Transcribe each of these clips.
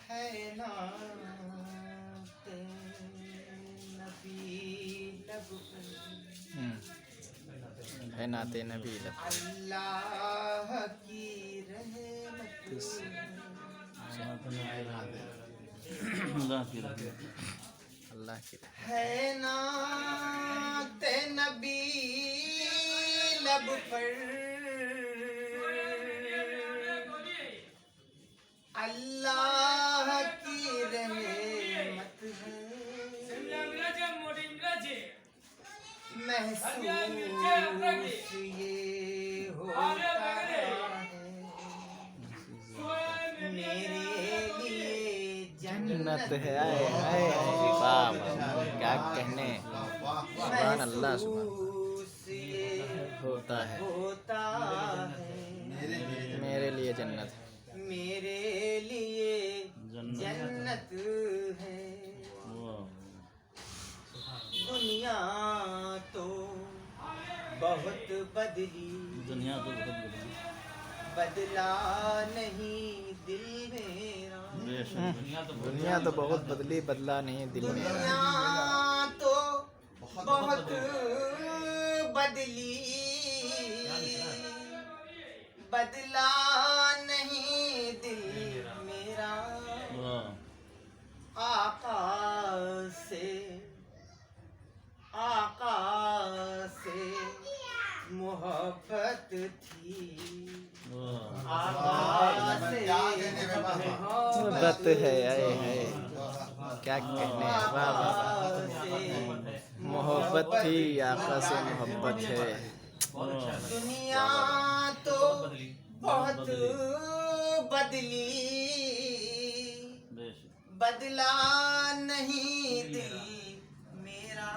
है नाते नबी लब पर, है नाते नबी लब अल्लाह की रहमत अल्लाह की है नाते नबी लब पर, अल्लाह की रहमत है, महसूस ये होता है मेरे लिए जन्नत है। आए आए वाह क्या कहने, सुभान अल्लाह सुभान महसूस ये होता है होता है मेरे लिए जन्नत है। मेरे लिए जन्नत है। दुनिया तो बहुत बदली, दुनिया तो बहुत बड़ी बदला नहीं दिल मेरा। दुनिया तो बहुत बदली, बदला नहीं दिल मेरा। दुनिया तो बहुत बदली, बदला नहीं दिल मेरा। आका से मोहब्बत थी, आका से मोहब्बत है। आए हाय क्या कहने, वाह वाह वाह। मोहब्बत थी आका से मोहब्बत है। दुनिया तो बहुत बदली, बदला नहीं दिल मेरा।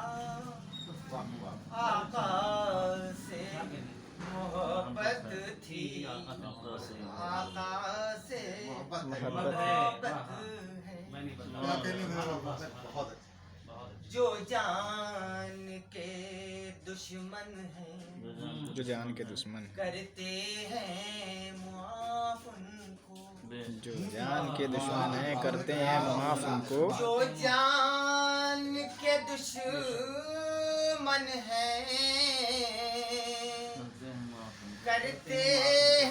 आका से मोहब्बत थी, आका से मोहब्बत है। जो जान के दुश्मन हैं, जो जान के दुश्मन करते हैं मुआफ उनको। जो जान के दुश्मन है करते हैं माफ उनको। जो जान के दुश्मन हैं करते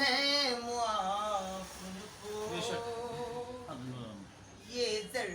हैं मुआफ उनको। ये जर